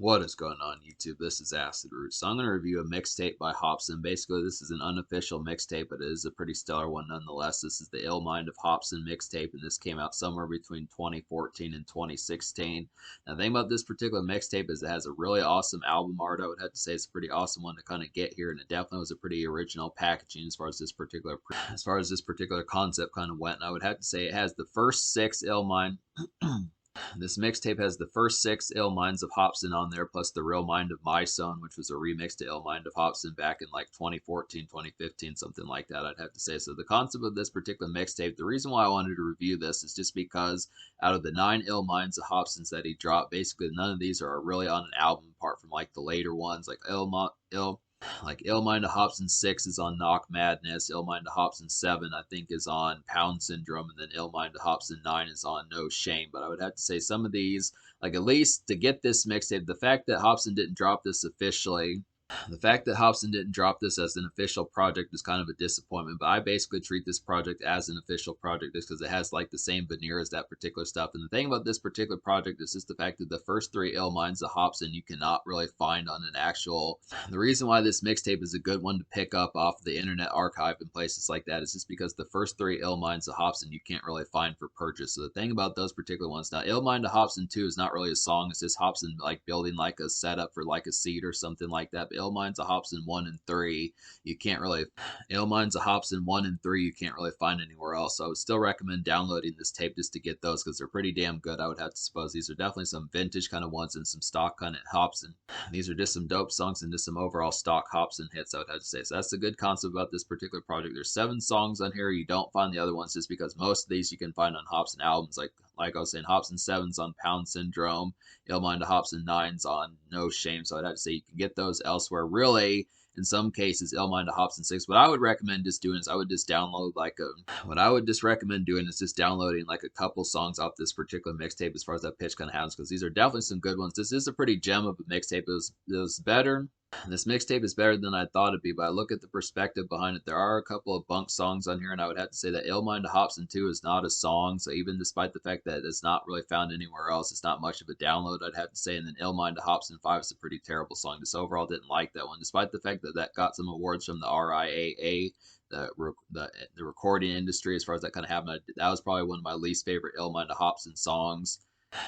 What is going on, YouTube? This is Acid Root. So I'm going to review a mixtape by Hopsin. Basically, this is an unofficial mixtape, but it is a pretty stellar one nonetheless. This is the Ill Mind of Hopsin mixtape, and this came out somewhere between 2014 and 2016. Now, the thing about this particular mixtape is it has a really awesome album art. I would have to say it's a pretty awesome one to kind of get here, and it definitely was a pretty original packaging as far as this particular concept kind of went. And I would have to say it has the first six Ill Mind. This mixtape has the first six Ill Minds of Hopsin on there, plus the Real Mind of My Son, which was a remix to Ill Mind of Hopsin back in like 2014, 2015, something like that, I'd have to say. So the concept of this particular mixtape, the reason why I wanted to review this is just because out of the 9 Ill Minds of Hopsins that he dropped, basically none of these are really on an album apart from like the later ones, like Ill Mind of Hopsin 6 is on Knock Madness. Ill Mind of Hopsin 7, I think, is on Pound Syndrome. And then Ill Mind of Hopsin 9 is on No Shame. But I would have to say some of these, like at least to get this mixtape, the fact that Hopsin didn't drop this officially, the fact that Hopsin didn't drop this as an official project is kind of a disappointment, but I basically treat this project as an official project just because it has like the same veneer as that particular stuff. And the thing about this particular project is just the fact that the first 3 Ill Minds of Hopsin you cannot really find on an actual. The reason why this mixtape is a good one to pick up off the Internet Archive and places like that is just because the first 3 Ill Minds of Hopsin you can't really find for purchase. So the thing about those particular ones, now Ill Mind of Hopsin 2 is not really a song, it's just Hopsin like building like a setup for like a seed or something like that. But Ill Minds of Hopsin 1 and 3 you can't really Ill Minds of Hopsin 1 and 3 you can't really find anywhere else. So I would still recommend downloading this tape just to get those because they're pretty damn good. I would have to suppose these are definitely some vintage kind of ones and some stock kind of Hopsin. These are just some dope songs and just some overall stock Hopsin hits, I would have to say. So that's the good concept about this particular project. There's 7 songs on here. You don't find the other ones just because most of these you can find on Hopsin albums. Like I was saying, Hopsin 7's on Pound Syndrome. Ill Mind of Hopsin 9's on No Shame. So I'd have to say you can get those elsewhere. Really, in some cases, Ill Mind of Hopsin 6. What I would recommend just doing is I would just download what I would just recommend doing is just downloading like a couple songs off this particular mixtape as far as that pitch kind of happens, because these are definitely some good ones. This is a pretty gem of a mixtape. It was better. This mixtape is better than I thought it'd be, but I look at the perspective behind it. There are a couple of bunk songs on here, and I would have to say that Ill Mind of Hopsin 2 is not a song. So even despite the fact that it's not really found anywhere else, it's not much of a download, I'd have to say. And then Ill Mind of Hopsin 5 is a pretty terrible song. Just overall didn't like that one, despite the fact that that got some awards from the RIAA, the recording industry, as far as that kind of happened. That was probably one of my least favorite Ill Mind of Hopsin songs.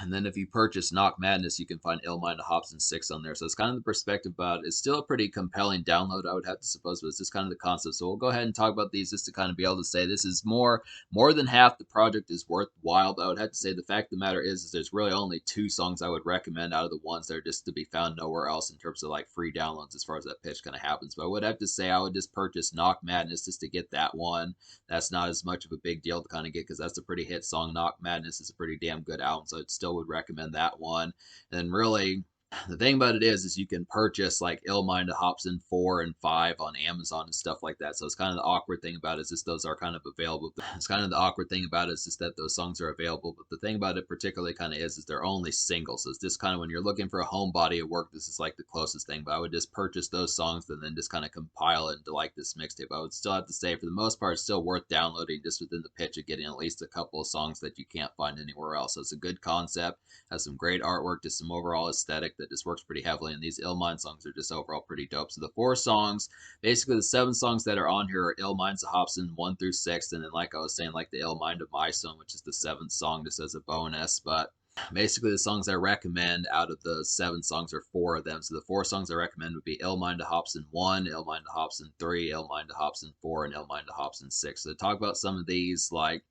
And then if you purchase Knock Madness, you can find Ill Mind of Hopsin 6 on there. So it's kind of the perspective about it. It's still a pretty compelling download, I would have to suppose, but it's just kind of the concept. So we'll go ahead and talk about these just to kind of be able to say this is more than half the project is worthwhile. But I would have to say the fact of the matter is there's really only 2 songs I would recommend out of the ones that are just to be found nowhere else in terms of like free downloads as far as that pitch kind of happens. But I would have to say I would just purchase Knock Madness just to get that one. That's not as much of a big deal to kind of get because that's a pretty hit song. Knock Madness is a pretty damn good album, so I still would recommend that one. And really, the thing about it is you can purchase like Ill Mind of Hopsin 4 and 5 on Amazon and stuff like that. So it's kind of the awkward thing about it is just those are kind of available. It's kind of the awkward thing about it is just that those songs are available. But the thing about it particularly kind of is they're only singles. So it's just kind of when you're looking for a home body of work, this is like the closest thing. But I would just purchase those songs and then just kind of compile it into like this mixtape. I would still have to say for the most part, it's still worth downloading just within the pitch of getting at least a couple of songs that you can't find anywhere else. So it's a good concept, has some great artwork, just some overall aesthetic that just works pretty heavily, and these Ill Mind songs are just overall pretty dope. So the 4 songs, basically the 7 songs that are on here are Ill Minds of Hopsin 1 through 6, and then like I was saying, like the Ill Mind of My Son, which is the 7th song, just as a bonus. But basically the songs I recommend out of the 7 songs are 4 of them. So the 4 songs I recommend would be Ill Mind of Hopsin 1, Ill Mind of Hopsin 3, Ill Mind of Hopsin 4, and Ill Mind of Hopsin 6. So to talk about some of these, like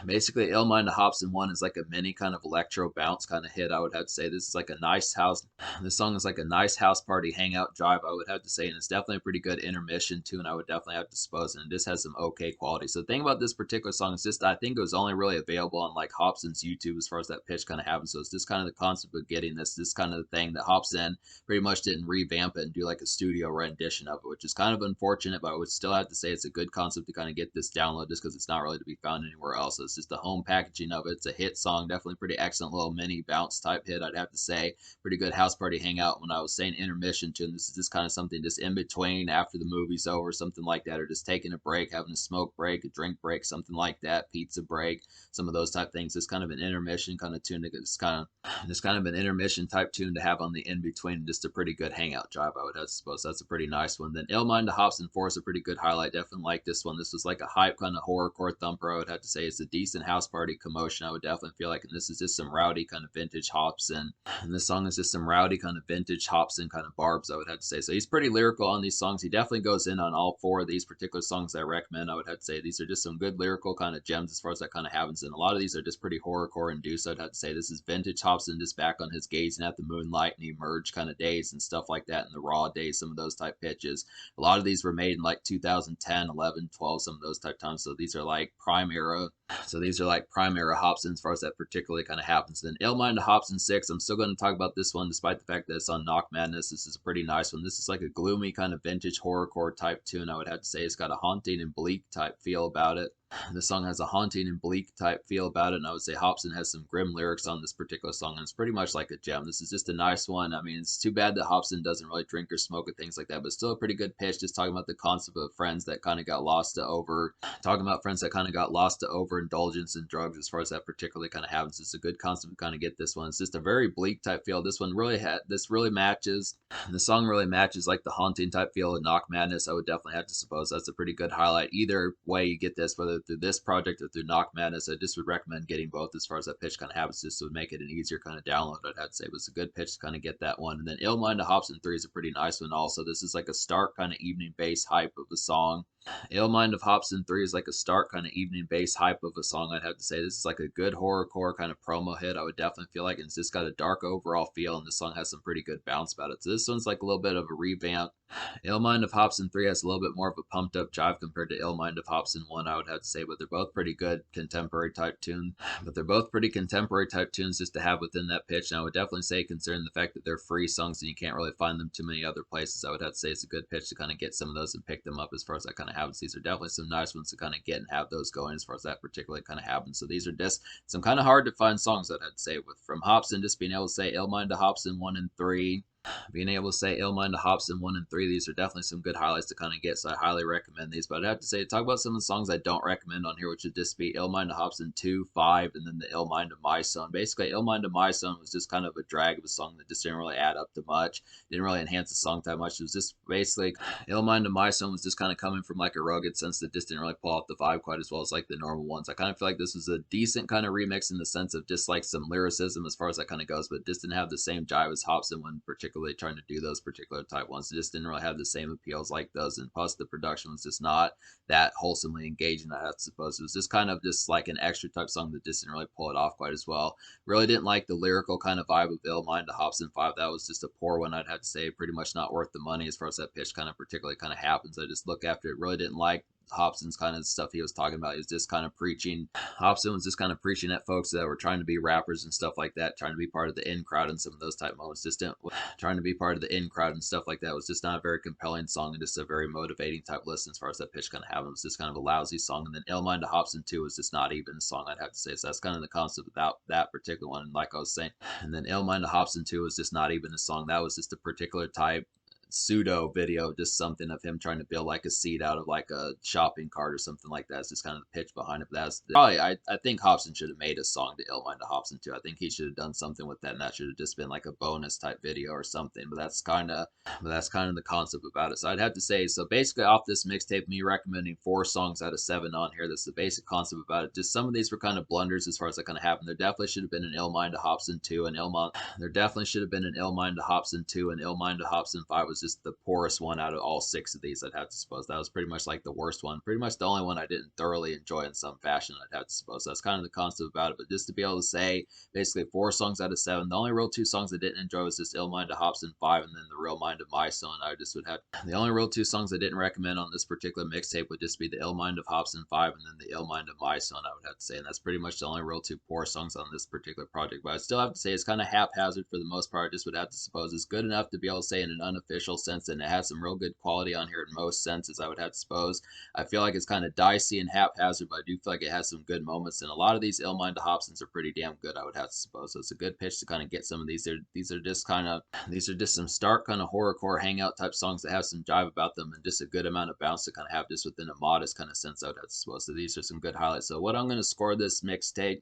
basically, Ill Mind of Hopsin 1 is like a mini kind of electro bounce kind of hit. I would have to say this is like a nice house. This song is like a nice house party hangout drive, I would have to say, and it's definitely a pretty good intermission tune. I would definitely have to suppose, and this has some okay quality. So the thing about this particular song is just I think it was only really available on like Hopsin's YouTube as far as that pitch kind of happens. So it's just kind of the concept of getting this kind of the thing that Hopsin pretty much didn't revamp it and do like a studio rendition of it, which is kind of unfortunate. But I would still have to say it's a good concept to kind of get this download just because it's not really to be found anywhere else. Also, it's just the home packaging of it. It's a hit song, definitely pretty excellent little mini bounce type hit, I'd have to say. Pretty good house party hangout. When I was saying intermission tune, this is just kind of something just in between after the movie's over, something like that, or just taking a break, having a smoke break, a drink break, something like that, pizza break, some of those type things. It's kind of an intermission kind of tune to get just kind of an intermission type tune to have on the in between. Just a pretty good hangout drive, I would have to suppose. That's a pretty nice one. Then Illmind to Hopsin 4 is a pretty good highlight. Definitely like this one. This was like a hype kind of horrorcore thumper, I would have to say. It's a decent house party commotion, I would definitely feel like. And this is just some rowdy kind of vintage Hopsin. And this song is just some rowdy kind of vintage Hopsin kind of barbs, I would have to say. So he's pretty lyrical on these songs. He definitely goes in on all four of these particular songs I recommend. I would have to say these are just some good lyrical kind of gems as far as that kind of happens. And a lot of these are just pretty horrorcore induced. I'd have to say this is vintage Hopsin just back on his gazing at the moonlight and emerge kind of days and stuff like that, and the raw days, some of those type pitches. A lot of these were made in like 2010, 11, 12, some of those type times. So these are like prime era. So these are like prime era Hopsin as far as that particularly kind of happens. Then Illmind to Hopsin 6, I'm still going to talk about this one despite the fact that it's on Knock Madness. This is a pretty nice one. This is like a gloomy kind of vintage horrorcore type tune, I would have to say. It's got a haunting and bleak type feel about it. The song has a haunting and bleak type feel about it, and I would say Hopsin has some grim lyrics on this particular song, and it's pretty much like a gem. This is just a nice one. I mean, it's too bad that Hopsin doesn't really drink or smoke and things like that, but still a pretty good pitch, just talking about the concept of friends that kind of got lost to overindulgence in drugs as far as that particularly kind of happens. It's a good concept to kind of get this one. It's just a very bleak type feel. This one really matches. The song really matches like the haunting type feel of Knock Madness. I would definitely have to suppose that's a pretty good highlight. Either way you get this, whether through this project or through Knock Madness, I just would recommend getting both as far as that pitch kind of happens, just to make it an easier kind of download. I'd have to say it was a good pitch to kind of get that one. And then Illmind to Hopsin 3 is a pretty nice one also. This is like a stark kind of evening bass hype of the song. Illmind of Hopsin 3 is like a stark kind of evening bass hype of a song, I'd have to say. This is like a good horrorcore kind of promo hit, I would definitely feel like. And it's just got a dark overall feel, and this song has some pretty good bounce about it. So this one's like a little bit of a revamp. Illmind of Hopsin 3 has a little bit more of a pumped up jive compared to Illmind of Hopsin 1, I would have to say, but they're both pretty good contemporary type tunes. Just to have within that pitch. And I would definitely say, considering the fact that they're free songs and you can't really find them too many other places, I would have to say it's a good pitch to kind of get some of those and pick them up as far as that kind of happens. These are definitely some nice ones to kind of get and have those going as far as that particularly kind of happens. So these are just some kind of hard to find songs that I'd say with from Hopsin, just being able to say Illmind to Hopsin 1 and 3. Being able to say Illmind to Hopsin 1 and 3, these are definitely some good highlights to kind of get, so I highly recommend these. But I'd have to say, talk about some of the songs I don't recommend on here, which would just be Illmind to Hopsin 2, 5, and then the Illmind to My Son. Basically, Illmind to My Son was just kind of a drag of a song that just didn't really add up to much, didn't really enhance the song that much. It was just basically, Illmind to My Son was just kind of coming from like a rugged sense that just didn't really pull off the vibe quite as well as like the normal ones. I kind of feel like this was a decent kind of remix in the sense of just like some lyricism as far as that kind of goes, but just didn't have the same jive as Hopsin when particularly trying to do those particular type ones. It just didn't really have the same appeals like those, and plus the production was just not that wholesomely engaging, I have to suppose. It was just kind of just like an extra type song that just didn't really pull it off quite as well. Really didn't like the lyrical kind of vibe of Illmind to Hopsin 5. That was just a poor one, I'd have to say. Pretty much not worth the money as far as that pitch kind of particularly kind of happens. I just look after it, really didn't like Hopsin's kind of stuff he was talking about. He was just kind of preaching. Hopsin was just kind of preaching at folks that were trying to be rappers and stuff like that, trying to be part of the in crowd and some of those type moments. Just didn't, trying to be part of the in crowd and stuff like that was just not a very compelling song and just a very motivating type listen as far as that pitch kind of happened. It was just kind of a lousy song. And then Illmind to Hopsin 2 was just not even a song, I'd have to say. So that's kind of the concept about that particular one. And like I was saying, and then Illmind to Hopsin 2 was just not even a song. That was just a particular type pseudo video, just something of him trying to build like a seat out of like a shopping cart or something like that. It's just kind of the pitch behind it. But that's probably, I think Hopsin should have made a song to Illmind to Hopsin too. I think he should have done something with that, and that should have just been like a bonus type video or something. But that's kind of the concept about it. So I'd have to say, so basically off this mixtape, me recommending 4 songs out of 7 on here. That's the basic concept about it. Just some of these were kind of blunders as far as that kind of happened. There definitely should have been an Illmind to Hopsin 2 and Illmind. There definitely should have been an Illmind to Hopsin 2 and Illmind to Hopsin 5 was just the poorest one out of all 6 of these, I'd have to suppose. That was pretty much like the worst one. Pretty much the only one I didn't thoroughly enjoy in some fashion, I'd have to suppose. That's kind of the concept about it. But just to be able to say basically 4 songs out of 7, the only real 2 songs I didn't enjoy was just Illmind to Hopsin 5 and then the Real Mind of My Son. I just would have the only real 2 songs I didn't recommend on this particular mixtape would just be the Illmind of Hopsin 5 and then the Illmind of My Son, I would have to say. And that's pretty much the only real 2 poor songs on this particular project. But I still have to say it's kind of haphazard for the most part. I just would have to suppose it's good enough to be able to say in an unofficial official sense, and it has some real good quality on here in most senses, I would have to suppose. I feel like it's kind of dicey and haphazard, but I do feel like it has some good moments, and a lot of these Illmind Hobsons are pretty damn good, I would have to suppose. So it's a good pitch to kind of get some of these. These are just kind of these are just some stark kind of horrorcore hangout type songs that have some jive about them and just a good amount of bounce to kind of have just within a modest kind of sense, I would have to suppose. So these are some good highlights. So what I'm going to score this mixtape.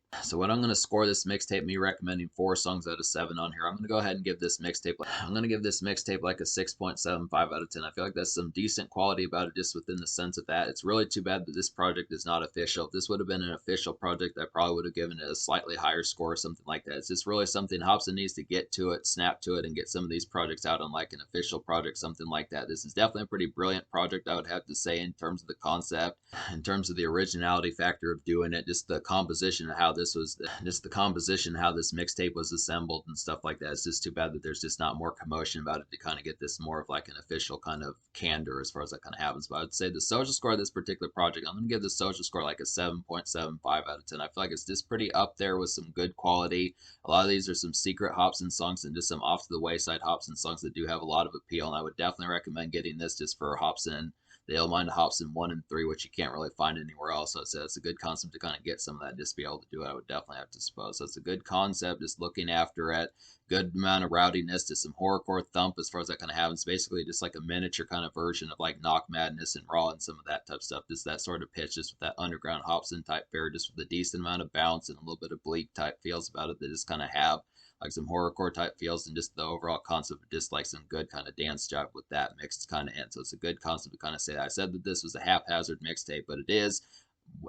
Me recommending 4 songs out of 7 on here. I'm going to go ahead and give this mixtape. I'm going to give this mixtape like a 6.75 out of 10. I feel like that's some decent quality about it just within the sense of that. It's really too bad that this project is not official. If this would have been an official project, I probably would have given it a slightly higher score or something like that. It's just really something Hopsin needs to get to it, snap to it, and get some of these projects out on like an official project, something like that. This is definitely a pretty brilliant project, I would have to say, in terms of the concept, in terms of the originality factor of doing it, just the composition of how this was, just the composition, how this mixtape was assembled and stuff like that. It's just too bad that there's just not more commotion about it to kind of get this more of like an official kind of candor as far as that kind of happens. But I would say the social score of this particular project, I'm going to give the social score like a 7.75 out of 10. I feel like it's just pretty up there with some good quality. A lot of these are some secret Hopsin songs and just some off to the wayside Hopsin songs that do have a lot of appeal. And I would definitely recommend getting this just for Hopsin, the Illmind Hopsin 1 and 3, which you can't really find anywhere else. So it's a good concept to kind of get some of that, just to be able to do it. I would definitely have to suppose. So it's a good concept, just looking after it. Good amount of rowdiness to some horrorcore thump as far as that kind of happens. Basically, just like a miniature kind of version of like Knock Madness and Raw and some of that type of stuff. Just that sort of pitch, just with that underground Hopsin type fare, just with a decent amount of bounce and a little bit of bleak type feels about it that just kind of have like some horrorcore type feels, and just the overall concept of just like some good kind of dance jive with that mixed kind of in. So it's a good concept to kind of say that. I said that this was a haphazard mixtape, but it is.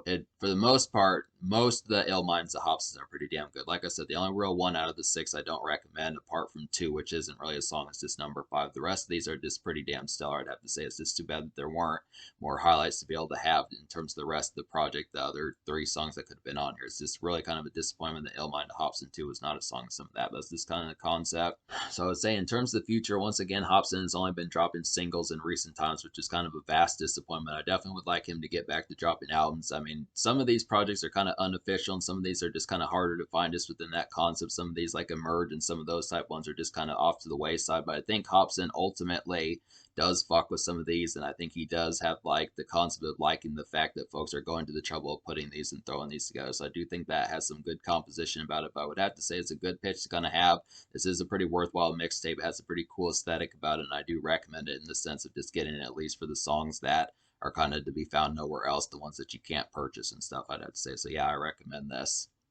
For the most part, most of the Illminds, the Hopsins are pretty damn good. Like I said, the only real one out of the 6 I don't recommend, apart from 2, which isn't really a song, it's just number 5. The rest of these are just pretty damn stellar, I'd have to say. It's just too bad that there weren't more highlights to be able to have in terms of the rest of the project. The other 3 songs that could have been on here. It's just really kind of a disappointment that Illmind Hopsin 2 was not a song of some of that, but it's just kind of the concept. So I would say in terms of the future, once again, Hopsin has only been dropping singles in recent times, which is kind of a vast disappointment. I definitely would like him to get back to dropping albums. I mean, some of these projects are kind of unofficial, and some of these are just kind of harder to find just within that concept. Some of these like Emerge and some of those type ones are just kind of off to the wayside. But I think Hopsin ultimately does fuck with some of these, and I think he does have like the concept of liking the fact that folks are going to the trouble of putting these and throwing these together. So I do think that has some good composition about it. But I would have to say it's a good pitch to kind of have. This is a pretty worthwhile mixtape. It has a pretty cool aesthetic about it, and I do recommend it in the sense of just getting it at least for the songs that are kind of to be found nowhere else, the ones that you can't purchase and stuff, I'd have to say. So yeah, I recommend this.